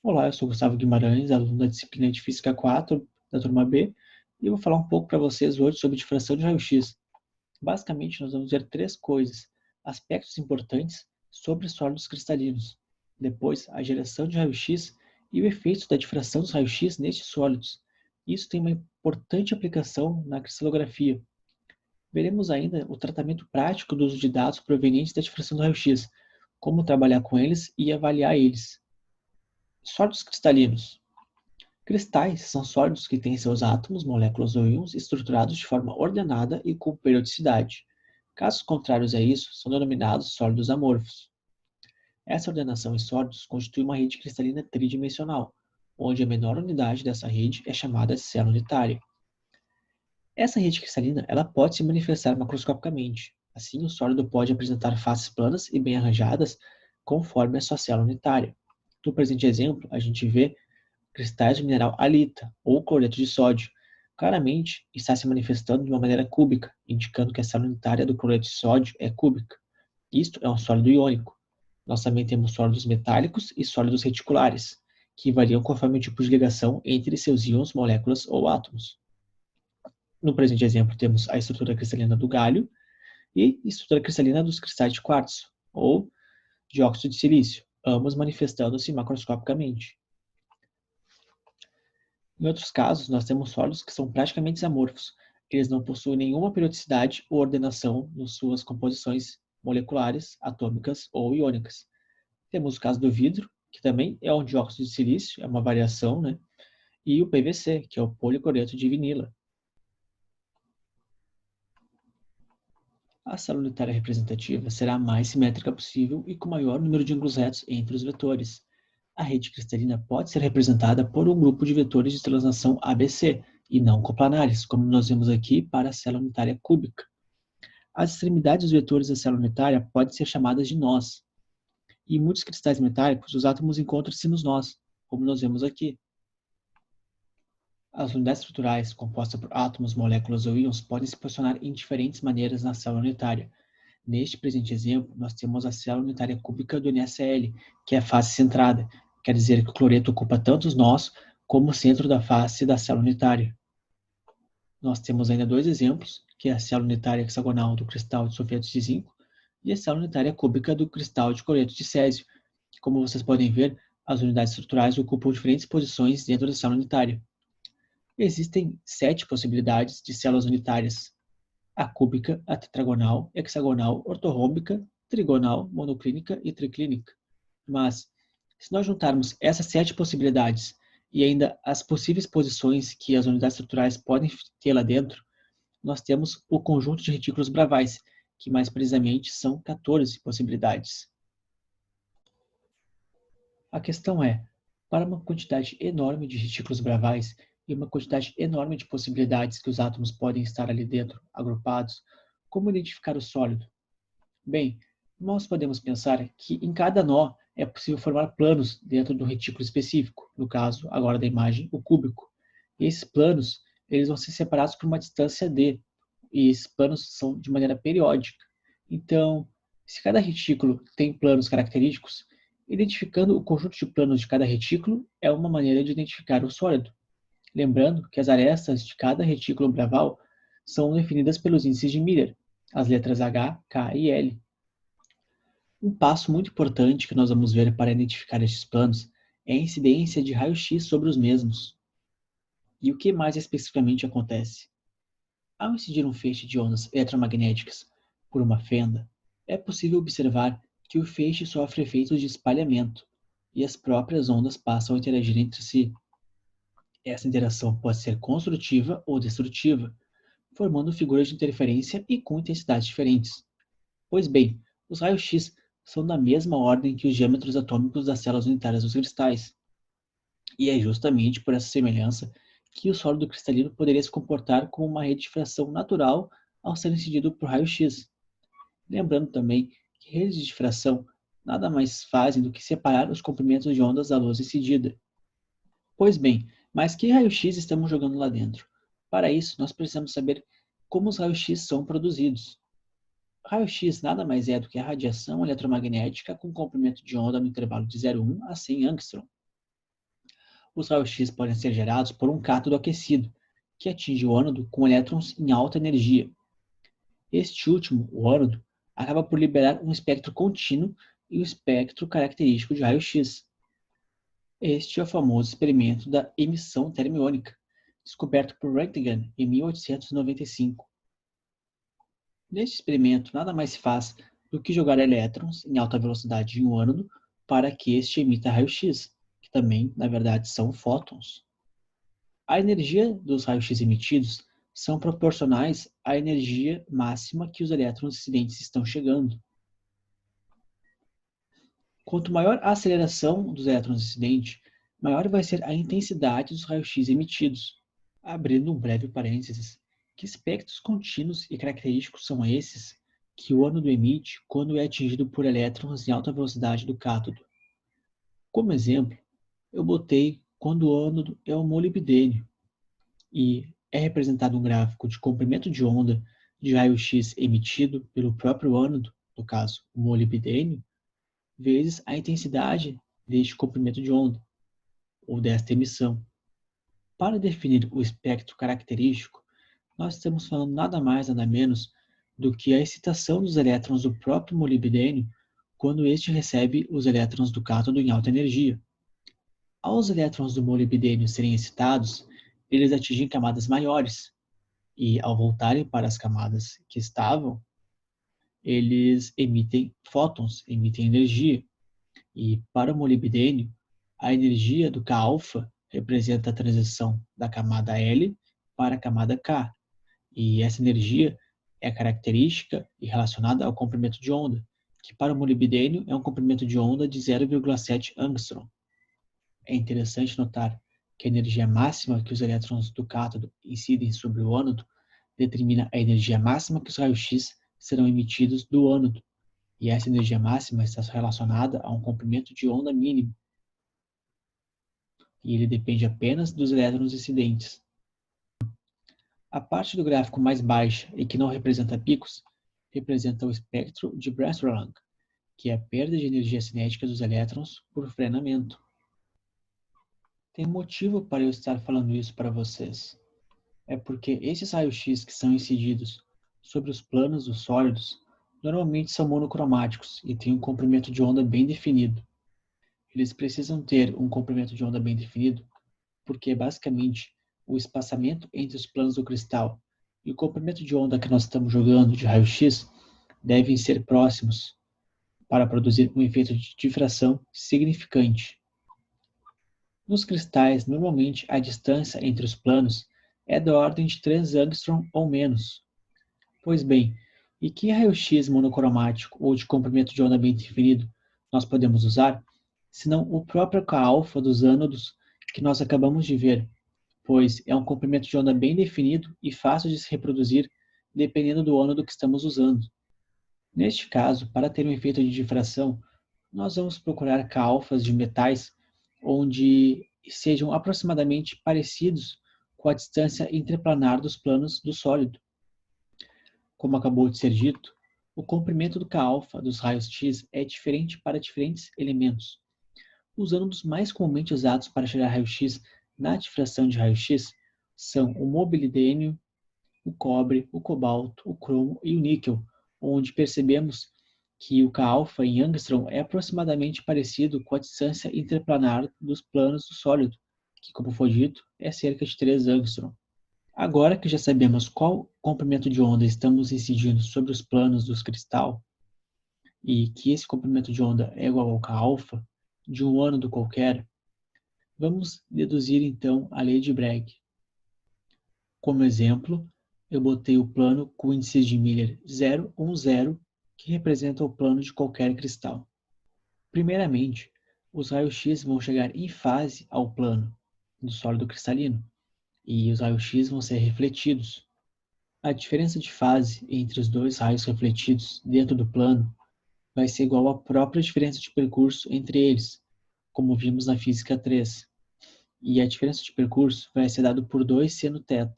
Olá, eu sou Gustavo Guimarães, aluno da disciplina de Física 4 da turma B, e eu vou falar um pouco para vocês hoje sobre difração de raio-x. Basicamente, nós vamos ver três coisas: aspectos importantes sobre sólidos cristalinos, depois a geração de raio-x e o efeito da difração dos raios-x nestes sólidos. Isso tem uma importante aplicação na cristalografia. Veremos ainda o tratamento prático do uso de dados provenientes da difração do raio-x, como trabalhar com eles e avaliar eles. Sólidos cristalinos. Cristais são sólidos que têm seus átomos, moléculas ou íons estruturados de forma ordenada e com periodicidade. Casos contrários a isso são denominados sólidos amorfos. Essa ordenação em sólidos constitui uma rede cristalina tridimensional, onde a menor unidade dessa rede é chamada de célula unitária. Essa rede cristalina ela pode se manifestar macroscopicamente. Assim, o sólido pode apresentar faces planas e bem arranjadas conforme a sua célula unitária. No presente exemplo, a gente vê cristais do mineral halita ou cloreto de sódio. Claramente está se manifestando de uma maneira cúbica, indicando que a célula unitária do cloreto de sódio é cúbica. Isto é um sólido iônico. Nós também temos sólidos metálicos e sólidos reticulares, que variam conforme o tipo de ligação entre seus íons, moléculas ou átomos. No presente exemplo, temos a estrutura cristalina do galho e a estrutura cristalina dos cristais de quartzo, ou dióxido de silício, ambos manifestando-se macroscopicamente. Em outros casos, nós temos sólidos que são praticamente amorfos. Eles não possuem nenhuma periodicidade ou ordenação nas suas composições moleculares, atômicas ou iônicas. Temos o caso do vidro, que também é um dióxido de silício, é uma variação, né? E o PVC, que é o policloreto de vinila. A célula unitária representativa será a mais simétrica possível e com o maior número de ângulos retos entre os vetores. A rede cristalina pode ser representada por um grupo de vetores de translação ABC, e não coplanares, como nós vemos aqui para a célula unitária cúbica. As extremidades dos vetores da célula unitária podem ser chamadas de nós. E em muitos cristais metálicos, os átomos encontram-se nos nós, como nós vemos aqui. As unidades estruturais, compostas por átomos, moléculas ou íons, podem se posicionar em diferentes maneiras na célula unitária. Neste presente exemplo, nós temos a célula unitária cúbica do NaCl, que é a face centrada, quer dizer que o cloreto ocupa tanto os nós como o centro da face da célula unitária. Nós temos ainda dois exemplos, que é a célula unitária hexagonal do cristal de sulfeto de zinco e a célula unitária cúbica do cristal de cloreto de césio. Como vocês podem ver, as unidades estruturais ocupam diferentes posições dentro da célula unitária. Existem 7 possibilidades de células unitárias: a cúbica, a tetragonal, hexagonal, ortorrômbica, trigonal, monoclínica e triclínica. Mas, se nós juntarmos essas 7 possibilidades e ainda as possíveis posições que as unidades estruturais podem ter lá dentro, nós temos o conjunto de retículos bravais, que mais precisamente são 14 possibilidades. A questão é, para uma quantidade enorme de retículos bravais e uma quantidade enorme de possibilidades que os átomos podem estar ali dentro, agrupados, como identificar o sólido? Bem, nós podemos pensar que em cada nó é possível formar planos dentro do retículo específico, no caso, agora da imagem, o cúbico. E esses planos, eles vão ser separados por uma distância d, e esses planos são de maneira periódica. Então, se cada retículo tem planos característicos, identificando o conjunto de planos de cada retículo é uma maneira de identificar o sólido. Lembrando que as arestas de cada retículo braval são definidas pelos índices de Miller, as letras H, K e L. Um passo muito importante que nós vamos ver para identificar estes planos é a incidência de raio-x sobre os mesmos. E o que mais especificamente acontece? Ao incidir um feixe de ondas eletromagnéticas por uma fenda, é possível observar que o feixe sofre efeitos de espalhamento e as próprias ondas passam a interagir entre si. Essa interação pode ser construtiva ou destrutiva, formando figuras de interferência e com intensidades diferentes. Pois bem, os raios-x são da mesma ordem que os diâmetros atômicos das células unitárias dos cristais. E é justamente por essa semelhança que o sólido cristalino poderia se comportar como uma rede de difração natural ao ser incidido por raio-x. Lembrando também que redes de difração nada mais fazem do que separar os comprimentos de ondas da luz incidida. Pois bem, mas que raio-x estamos jogando lá dentro? Para isso, nós precisamos saber como os raios-x são produzidos. Raio-x nada mais é do que a radiação eletromagnética com comprimento de onda no intervalo de 0,1 a 100 angstrom. Os raios-x podem ser gerados por um cátodo aquecido, que atinge o ânodo com elétrons em alta energia. Este último, o ânodo, acaba por liberar um espectro contínuo e o espectro característico de raio-x. Este é o famoso experimento da emissão termiônica, descoberto por Röntgen em 1895. Neste experimento, nada mais se faz do que jogar elétrons em alta velocidade em um ânodo para que este emita raio-x, que também, na verdade, são fótons. A energia dos raios-x emitidos são proporcionais à energia máxima que os elétrons incidentes estão chegando. Quanto maior a aceleração dos elétrons incidentes, maior vai ser a intensidade dos raios-x emitidos. Abrindo um breve parênteses, que espectros contínuos e característicos são esses que o ânodo emite quando é atingido por elétrons em alta velocidade do cátodo? Como exemplo, eu botei quando o ânodo é o molibdênio e é representado um gráfico de comprimento de onda de raio-x emitido pelo próprio ânodo, no caso o molibdênio, vezes a intensidade deste comprimento de onda, ou desta emissão. Para definir o espectro característico, nós estamos falando nada mais nada menos do que a excitação dos elétrons do próprio molibdênio quando este recebe os elétrons do cátodo em alta energia. Ao os elétrons do molibdênio serem excitados, eles atingem camadas maiores, e ao voltarem para as camadas que estavam, eles emitem fótons, emitem energia. E para o molibdênio, a energia do K-alfa representa a transição da camada L para a camada K. E essa energia é característica e relacionada ao comprimento de onda, que para o molibdênio é um comprimento de onda de 0,7 angstrom. É interessante notar que a energia máxima que os elétrons do cátodo incidem sobre o ânodo determina a energia máxima que os raios-x serão emitidos do ânodo, e essa energia máxima está relacionada a um comprimento de onda mínimo, e ele depende apenas dos elétrons incidentes. A parte do gráfico mais baixa e que não representa picos, representa o espectro de Bressrollang, que é a perda de energia cinética dos elétrons por frenamento. Tem motivo para eu estar falando isso para vocês. É porque esses raios-x que são incididos sobre os planos dos sólidos normalmente são monocromáticos e têm um comprimento de onda bem definido. Eles precisam ter um comprimento de onda bem definido porque, basicamente, o espaçamento entre os planos do cristal e o comprimento de onda que nós estamos jogando de raio-x devem ser próximos para produzir um efeito de difração significante. Nos cristais, normalmente a distância entre os planos é da ordem de 3 angstrom ou menos. Pois bem, e que raio-x monocromático ou de comprimento de onda bem definido nós podemos usar, senão o próprio K-alfa dos ânodos que nós acabamos de ver, pois é um comprimento de onda bem definido e fácil de se reproduzir dependendo do ânodo que estamos usando. Neste caso, para ter um efeito de difração, nós vamos procurar K-alfas de metais onde sejam aproximadamente parecidos com a distância interplanar dos planos do sólido. Como acabou de ser dito, o comprimento do K-alfa dos raios X é diferente para diferentes elementos. Os ânodos mais comumente usados para gerar raio-x na difração de raio-x são o molibdênio, o cobre, o cobalto, o cromo e o níquel, onde percebemos que o K-alfa em angstrom é aproximadamente parecido com a distância interplanar dos planos do sólido, que, como foi dito, é cerca de 3 angstrom. Agora que já sabemos qual comprimento de onda estamos incidindo sobre os planos dos cristal e que esse comprimento de onda é igual ao K-alfa de um ânodo qualquer, vamos deduzir então a lei de Bragg. Como exemplo, eu botei o plano com índices de Miller 0, 1, 0, que representa o plano de qualquer cristal. Primeiramente, os raios-x vão chegar em fase ao plano do sólido cristalino, e os raios-x vão ser refletidos. A diferença de fase entre os dois raios refletidos dentro do plano vai ser igual à própria diferença de percurso entre eles, como vimos na física 3. E a diferença de percurso vai ser dado por 2 seno θ,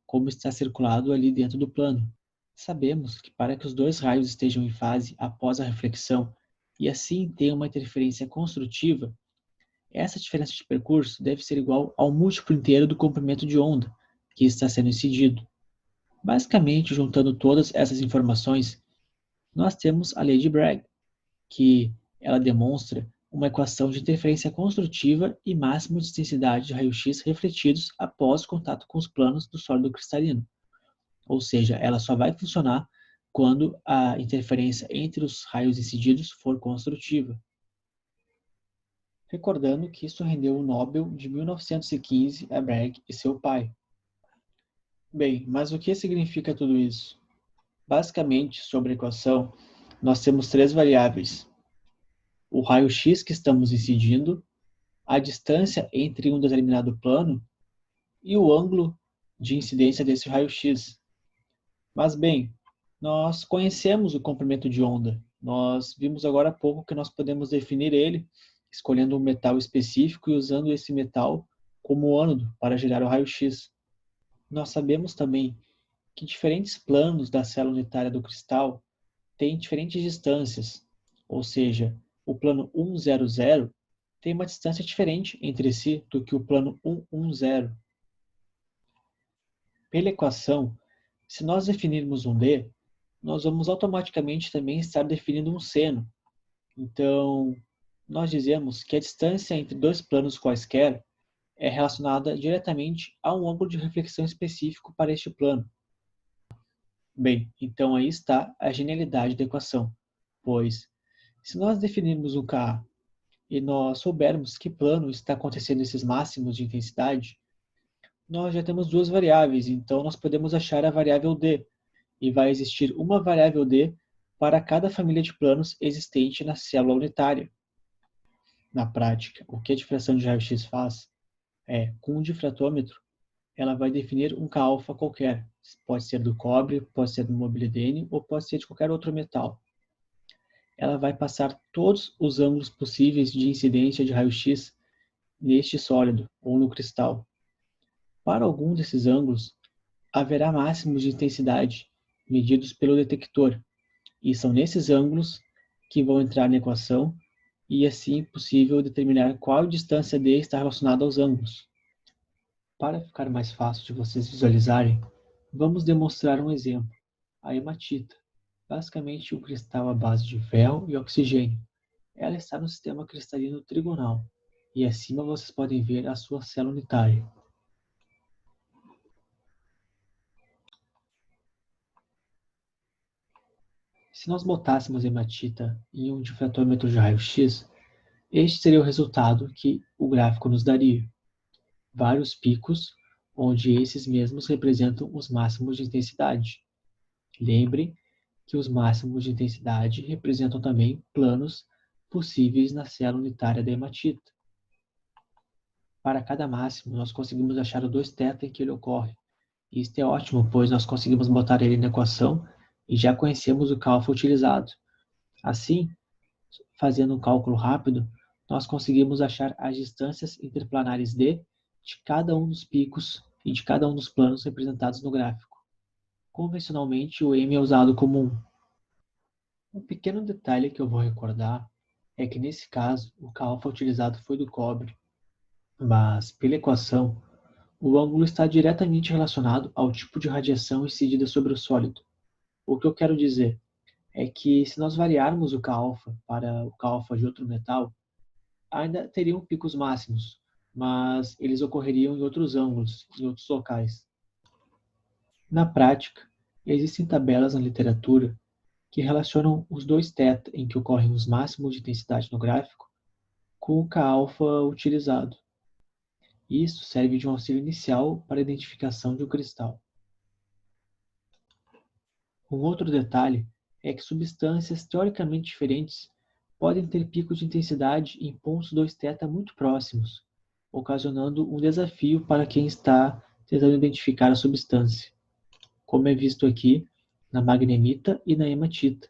como está circulado ali dentro do plano. Sabemos que para que os dois raios estejam em fase após a reflexão e assim tenham uma interferência construtiva, Essa diferença de percurso deve ser igual ao múltiplo inteiro do comprimento de onda que está sendo incidido. Basicamente, juntando todas essas informações, nós temos a lei de Bragg, que ela demonstra uma equação de interferência construtiva e máximo de intensidade de raio-x refletidos após o contato com os planos do sólido cristalino. Ou seja, ela só vai funcionar quando a interferência entre os raios incididos for construtiva. Recordando que isso rendeu o Nobel de 1915 a Bragg e seu pai. Bem, mas o que significa tudo isso? Basicamente, sobre a equação, nós temos três variáveis: o raio-x que estamos incidindo, a distância entre um determinado plano e o ângulo de incidência desse raio-x. Mas bem, nós conhecemos o comprimento de onda. Nós vimos agora há pouco que nós podemos definir ele escolhendo um metal específico e usando esse metal como ânodo para gerar o raio-x. Nós sabemos também que diferentes planos da célula unitária do cristal têm diferentes distâncias, ou seja, o plano 100 tem uma distância diferente entre si do que o plano 110. Pela equação, se nós definirmos um D, nós vamos automaticamente também estar definindo um seno. Então, nós dizemos que a distância entre dois planos quaisquer é relacionada diretamente a um ângulo de reflexão específico para este plano. Bem, então aí está a genialidade da equação, pois se nós definirmos um Ka e nós soubermos que plano está acontecendo esses máximos de intensidade, nós já temos duas variáveis, então nós podemos achar a variável D, e vai existir uma variável D para cada família de planos existente na célula unitária. Na prática, o que a difração de raio-x faz é, com um difratômetro, ela vai definir um K-alfa qualquer. Pode ser do cobre, pode ser do molibdênio ou pode ser de qualquer outro metal. Ela vai passar todos os ângulos possíveis de incidência de raio-x neste sólido ou no cristal. Para algum desses ângulos, haverá máximos de intensidade medidos pelo detector, e são nesses ângulos que vão entrar na equação e assim é possível determinar qual distância D está relacionada aos ângulos. Para ficar mais fácil de vocês visualizarem, vamos demonstrar um exemplo, a hematita, basicamente um cristal à base de ferro e oxigênio. Ela está no sistema cristalino trigonal, e acima vocês podem ver a sua célula unitária. Se nós botássemos a hematita em um difratômetro de raio-x, este seria o resultado que o gráfico nos daria. Vários picos, onde esses mesmos representam os máximos de intensidade. Lembre que os máximos de intensidade representam também planos possíveis na célula unitária da hematita. Para cada máximo, nós conseguimos achar o 2θ em que ele ocorre. Isto é ótimo, pois nós conseguimos botar ele na equação e já conhecemos o K-alfa utilizado. Assim, fazendo um cálculo rápido, nós conseguimos achar as distâncias interplanares D de cada um dos picos e de cada um dos planos representados no gráfico. Convencionalmente, o M é usado como 1. Um pequeno detalhe que eu vou recordar é que nesse caso o K-alfa utilizado foi do cobre, mas pela equação o ângulo está diretamente relacionado ao tipo de radiação incidida sobre o sólido. O que eu quero dizer é que se nós variarmos o K-alfa para o K-alfa de outro metal, ainda teriam picos máximos, mas eles ocorreriam em outros ângulos, em outros locais. Na prática, existem tabelas na literatura que relacionam os 2θ em que ocorrem os máximos de intensidade no gráfico com o K-alfa utilizado. Isso serve de um auxílio inicial para a identificação de um cristal. Um outro detalhe é que substâncias teoricamente diferentes podem ter picos de intensidade em pontos 2θ muito próximos, ocasionando um desafio para quem está tentando identificar a substância, como é visto aqui na magnemita e na hematita.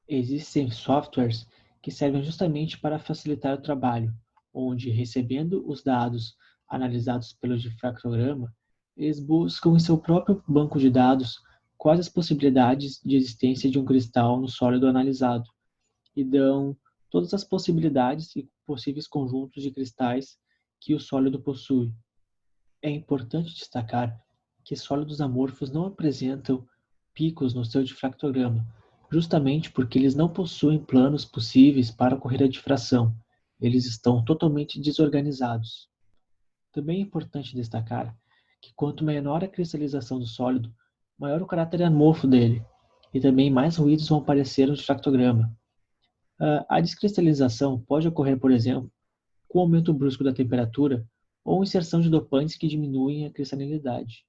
Existem softwares que servem justamente para facilitar o trabalho, onde, recebendo os dados analisados pelo difractograma, eles buscam em seu próprio banco de dados quais as possibilidades de existência de um cristal no sólido analisado e dão todas as possibilidades e possíveis conjuntos de cristais que o sólido possui. É importante destacar que sólidos amorfos não apresentam picos no seu difractograma, justamente porque eles não possuem planos possíveis para ocorrer a difração. Eles estão totalmente desorganizados. Também é importante destacar que quanto menor a cristalização do sólido, maior o caráter amorfo dele, e também mais ruídos vão aparecer no difractograma. A descristalização pode ocorrer, por exemplo, com o aumento brusco da temperatura ou inserção de dopantes que diminuem a cristalinidade.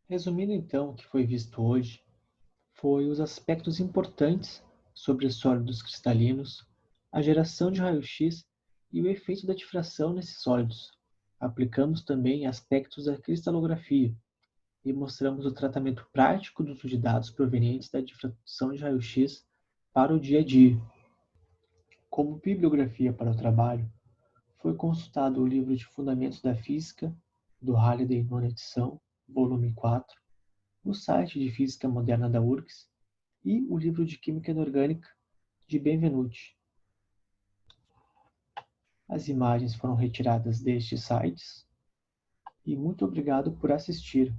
Resumindo então o que foi visto hoje, foi os aspectos importantes sobre sólidos cristalinos, a geração de raio-x e o efeito da difração nesses sólidos. Aplicamos também aspectos da cristalografia e mostramos o tratamento prático do uso de dados provenientes da difração de raio-x para o dia a dia. Como bibliografia para o trabalho, foi consultado o livro de Fundamentos da Física, do Halliday, nona edição, volume 4, o site de Física Moderna da URGS e o livro de Química Inorgânica, de Benvenuti. As imagens foram retiradas destes sites e muito obrigado por assistir.